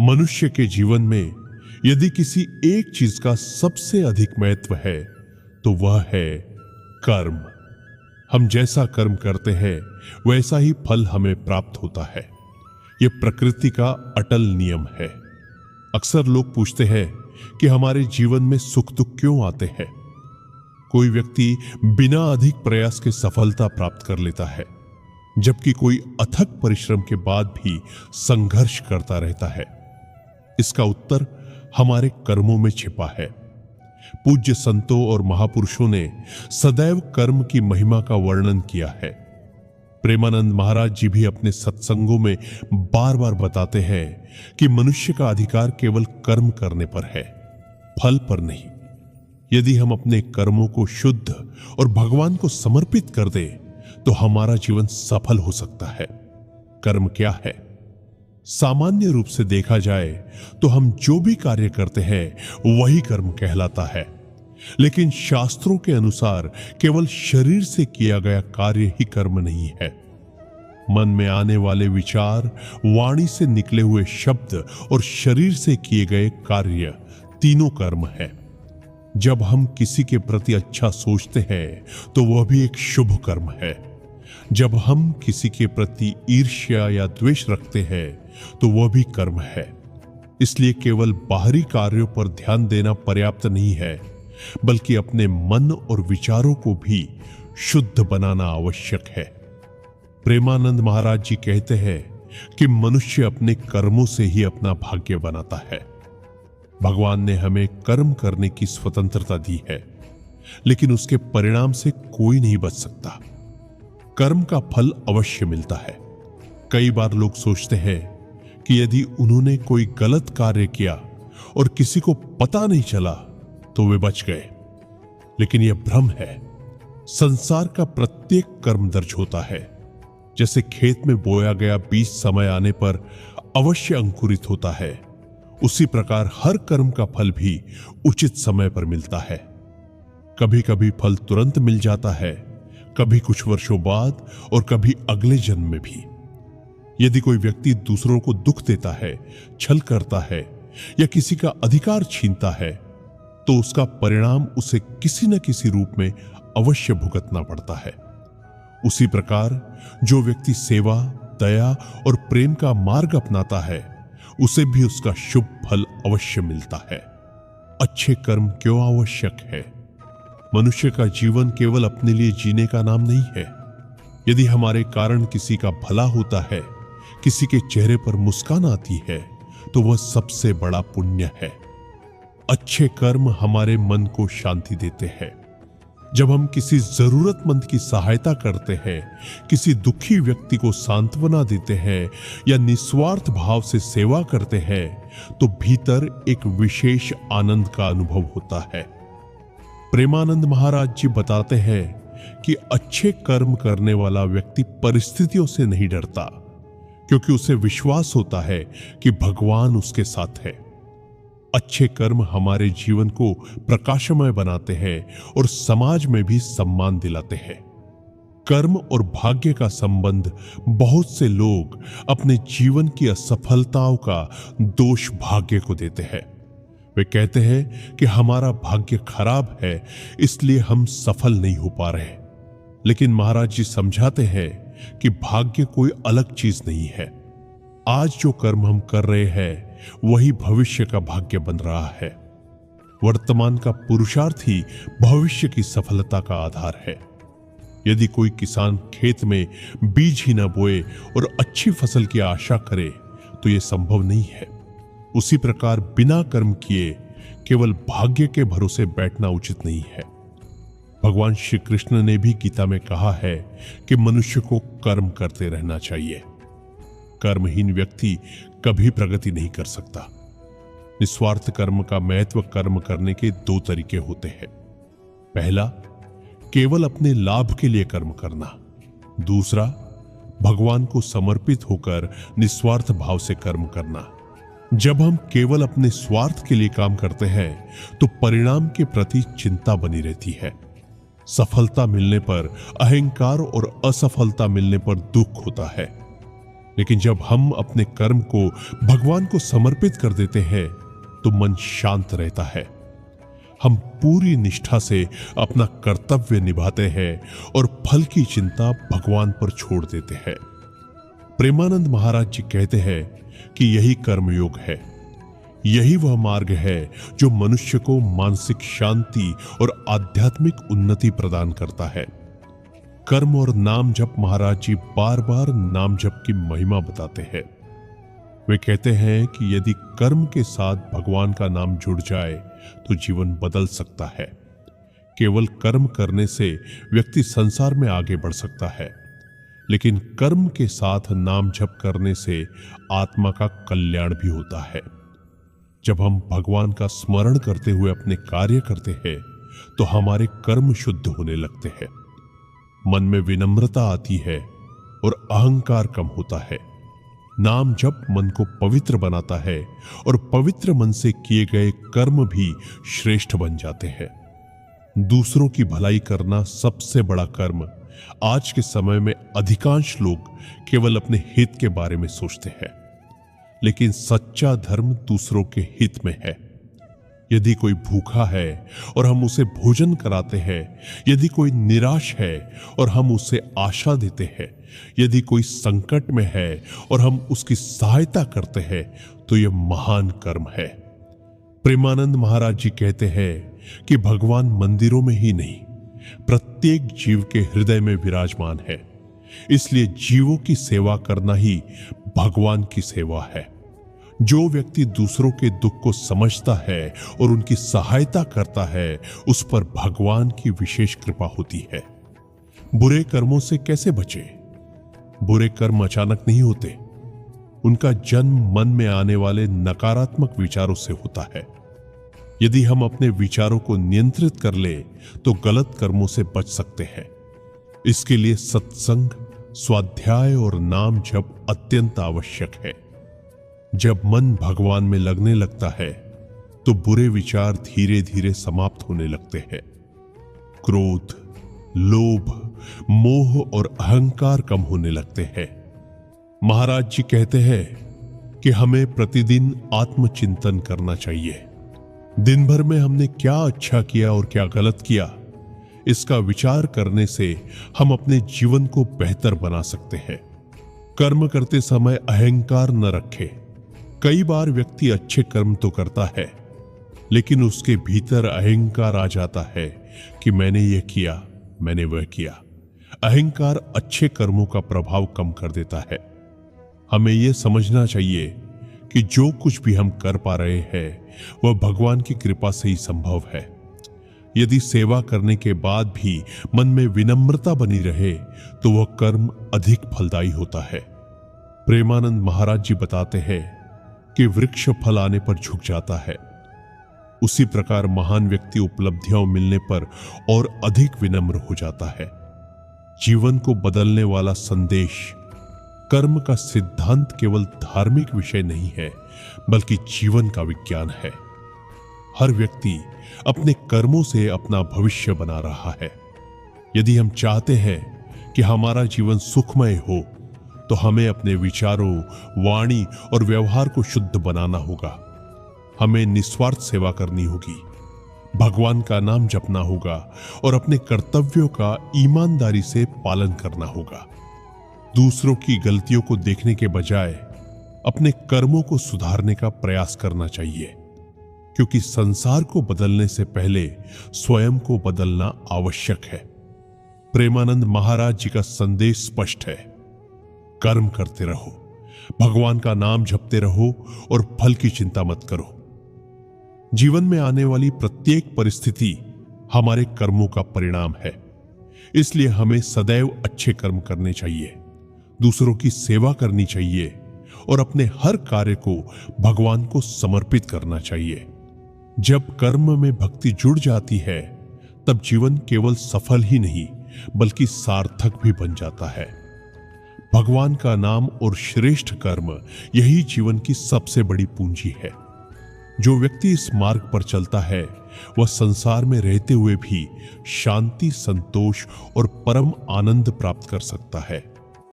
मनुष्य के जीवन में यदि किसी एक चीज का सबसे अधिक महत्व है तो वह है कर्म। हम जैसा कर्म करते हैं वैसा ही फल हमें प्राप्त होता है। यह प्रकृति का अटल नियम है। अक्सर लोग पूछते हैं कि हमारे जीवन में सुख दुख क्यों आते हैं। कोई व्यक्ति बिना अधिक प्रयास के सफलता प्राप्त कर लेता है, जबकि कोई अथक परिश्रम के बाद भी संघर्ष करता रहता है। इसका उत्तर हमारे कर्मों में छिपा है। पूज्य संतों और महापुरुषों ने सदैव कर्म की महिमा का वर्णन किया है। प्रेमानंद महाराज जी भी अपने सत्संगों में बार बार बताते हैं कि मनुष्य का अधिकार केवल कर्म करने पर है, फल पर नहीं। यदि हम अपने कर्मों को शुद्ध और भगवान को समर्पित कर दें तो हमारा जीवन सफल हो सकता है। कर्म क्या है? सामान्य रूप से देखा जाए तो हम जो भी कार्य करते हैं वही कर्म कहलाता है, लेकिन शास्त्रों के अनुसार केवल शरीर से किया गया कार्य ही कर्म नहीं है। मन में आने वाले विचार, वाणी से निकले हुए शब्द और शरीर से किए गए कार्य तीनों कर्म है। जब हम किसी के प्रति अच्छा सोचते हैं तो वह भी एक शुभ कर्म है। जब हम किसी के प्रति ईर्ष्या या द्वेष रखते हैं तो वह भी कर्म है। इसलिए केवल बाहरी कार्यों पर ध्यान देना पर्याप्त नहीं है, बल्कि अपने मन और विचारों को भी शुद्ध बनाना आवश्यक है। प्रेमानंद महाराज जी कहते हैं कि मनुष्य अपने कर्मों से ही अपना भाग्य बनाता है। भगवान ने हमें कर्म करने की स्वतंत्रता दी है, लेकिन उसके परिणाम से कोई नहीं बच सकता। कर्म का फल अवश्य मिलता है। कई बार लोग सोचते हैं कि यदि उन्होंने कोई गलत कार्य किया और किसी को पता नहीं चला तो वे बच गए, लेकिन यह भ्रम है। संसार का प्रत्येक कर्म दर्ज होता है। जैसे खेत में बोया गया बीज समय आने पर अवश्य अंकुरित होता है, उसी प्रकार हर कर्म का फल भी उचित समय पर मिलता है। कभी कभी फल तुरंत मिल जाता है, कभी कुछ वर्षों बाद और कभी अगले जन्म में भी। यदि कोई व्यक्ति दूसरों को दुख देता है, छल करता है या किसी का अधिकार छीनता है तो उसका परिणाम उसे किसी न किसी रूप में अवश्य भुगतना पड़ता है। उसी प्रकार जो व्यक्ति सेवा, दया और प्रेम का मार्ग अपनाता है उसे भी उसका शुभ फल अवश्य मिलता है। अच्छे कर्म क्यों आवश्यक है? मनुष्य का जीवन केवल अपने लिए जीने का नाम नहीं है। यदि हमारे कारण किसी का भला होता है, किसी के चेहरे पर मुस्कान आती है, तो वह सबसे बड़ा पुण्य है। अच्छे कर्म हमारे मन को शांति देते हैं। जब हम किसी जरूरतमंद की सहायता करते हैं, किसी दुखी व्यक्ति को सांत्वना देते हैं या निस्वार्थ भाव से सेवा करते हैं, तो भीतर एक विशेष आनंद का अनुभव होता है। प्रेमानंद महाराज जी बताते हैं कि अच्छे कर्म करने वाला व्यक्ति परिस्थितियों से नहीं डरता, क्योंकि उसे विश्वास होता है कि भगवान उसके साथ है। अच्छे कर्म हमारे जीवन को प्रकाशमय बनाते हैं और समाज में भी सम्मान दिलाते हैं। कर्म और भाग्य का संबंध बहुत से लोग अपने जीवन की असफलताओं का दोष भाग्य को देते हैं। वे कहते हैं कि हमारा भाग्य खराब है, इसलिए हम सफल नहीं हो पा रहे। लेकिन महाराज जी समझाते हैं कि भाग्य कोई अलग चीज नहीं है। आज जो कर्म हम कर रहे हैं वही भविष्य का भाग्य बन रहा है। वर्तमान का पुरुषार्थ ही भविष्य की सफलता का आधार है। यदि कोई किसान खेत में बीज ही न बोए और अच्छी फसल की आशा करे तो यह संभव नहीं है। उसी प्रकार बिना कर्म किए केवल भाग्य के भरोसे बैठना उचित नहीं है। भगवान श्री कृष्ण ने भी गीता में कहा है कि मनुष्य को कर्म करते रहना चाहिए। कर्महीन व्यक्ति कभी प्रगति नहीं कर सकता। निस्वार्थ कर्म का महत्व कर्म करने के दो तरीके होते हैं। पहला, केवल अपने लाभ के लिए कर्म करना। दूसरा, भगवान को समर्पित होकर निस्वार्थ भाव से कर्म करना। जब हम केवल अपने स्वार्थ के लिए काम करते हैं तो परिणाम के प्रति चिंता बनी रहती है। सफलता मिलने पर अहंकार और असफलता मिलने पर दुख होता है। लेकिन जब हम अपने कर्म को भगवान को समर्पित कर देते हैं तो मन शांत रहता है। हम पूरी निष्ठा से अपना कर्तव्य निभाते हैं और फल की चिंता भगवान पर छोड़ देते हैं। प्रेमानंद महाराज जी कहते हैं कि यही कर्मयोग है। यही वह मार्ग है जो मनुष्य को मानसिक शांति और आध्यात्मिक उन्नति प्रदान करता है। कर्म और नाम जप महाराज जी बार बार नाम जप की महिमा बताते हैं। वे कहते हैं कि यदि कर्म के साथ भगवान का नाम जुड़ जाए तो जीवन बदल सकता है। केवल कर्म करने से व्यक्ति संसार में आगे बढ़ सकता है, लेकिन कर्म के साथ नाम जप करने से आत्मा का कल्याण भी होता है। जब हम भगवान का स्मरण करते हुए अपने कार्य करते हैं तो हमारे कर्म शुद्ध होने लगते हैं। मन में विनम्रता आती है और अहंकार कम होता है। नाम जप मन को पवित्र बनाता है और पवित्र मन से किए गए कर्म भी श्रेष्ठ बन जाते हैं। दूसरों की भलाई करना सबसे बड़ा कर्म। आज के समय में अधिकांश लोग केवल अपने हित के बारे में सोचते हैं, लेकिन सच्चा धर्म दूसरों के हित में है। यदि कोई भूखा है और हम उसे भोजन कराते हैं, यदि कोई निराश है और हम उसे आशा देते हैं, यदि कोई संकट में है और हम उसकी सहायता करते हैं, तो यह महान कर्म है। प्रेमानंद महाराज जी कहते हैं कि भगवान मंदिरों में ही नहीं, प्रत्येक जीव के हृदय में विराजमान है। इसलिए जीवों की सेवा करना ही भगवान की सेवा है। जो व्यक्ति दूसरों के दुख को समझता है और उनकी सहायता करता है, उस पर भगवान की विशेष कृपा होती है। बुरे कर्मों से कैसे बचें? बुरे कर्म अचानक नहीं होते। उनका जन्म मन में आने वाले नकारात्मक विचारों से होता है। यदि हम अपने विचारों को नियंत्रित कर ले तो गलत कर्मों से बच सकते हैं। इसके लिए सत्संग, स्वाध्याय और नाम जप अत्यंत आवश्यक है। जब मन भगवान में लगने लगता है तो बुरे विचार धीरे धीरे समाप्त होने लगते हैं। क्रोध, लोभ, मोह और अहंकार कम होने लगते हैं। महाराज जी कहते हैं कि हमें प्रतिदिन आत्मचिंतन करना चाहिए। दिन भर में हमने क्या अच्छा किया और क्या गलत किया, इसका विचार करने से हम अपने जीवन को बेहतर बना सकते हैं। कर्म करते समय अहंकार न रखें। कई बार व्यक्ति अच्छे कर्म तो करता है, लेकिन उसके भीतर अहंकार आ जाता है कि मैंने यह किया, मैंने वह किया। अहंकार अच्छे कर्मों का प्रभाव कम कर देता है। हमें यह समझना चाहिए कि जो कुछ भी हम कर पा रहे हैं वह भगवान की कृपा से ही संभव है। यदि सेवा करने के बाद भी मन में विनम्रता बनी रहे तो वह कर्म अधिक फलदायी होता है। प्रेमानंद महाराज जी बताते हैं कि वृक्ष फल आने पर झुक जाता है, उसी प्रकार महान व्यक्ति उपलब्धियां मिलने पर और अधिक विनम्र हो जाता है। जीवन को बदलने वाला संदेश, कर्म का सिद्धांत केवल धार्मिक विषय नहीं है, बल्कि जीवन का विज्ञान है। हर व्यक्ति अपने कर्मों से अपना भविष्य बना रहा है। यदि हम चाहते हैं कि हमारा जीवन सुखमय हो तो हमें अपने विचारों, वाणी और व्यवहार को शुद्ध बनाना होगा। हमें निस्वार्थ सेवा करनी होगी, भगवान का नाम जपना होगा और अपने कर्तव्यों का ईमानदारी से पालन करना होगा। दूसरों की गलतियों को देखने के बजाय अपने कर्मों को सुधारने का प्रयास करना चाहिए, क्योंकि संसार को बदलने से पहले स्वयं को बदलना आवश्यक है। प्रेमानंद महाराज जी का संदेश स्पष्ट है। कर्म करते रहो, भगवान का नाम जपते रहो और फल की चिंता मत करो। जीवन में आने वाली प्रत्येक परिस्थिति हमारे कर्मों का परिणाम है। इसलिए हमें सदैव अच्छे कर्म करने चाहिए, दूसरों की सेवा करनी चाहिए और अपने हर कार्य को भगवान को समर्पित करना चाहिए। जब कर्म में भक्ति जुड़ जाती है तब जीवन केवल सफल ही नहीं बल्कि सार्थक भी बन जाता है। भगवान का नाम और श्रेष्ठ कर्म यही जीवन की सबसे बड़ी पूंजी है। जो व्यक्ति इस मार्ग पर चलता है वह संसार में रहते हुए भी शांति, संतोष और परम आनंद प्राप्त कर सकता है।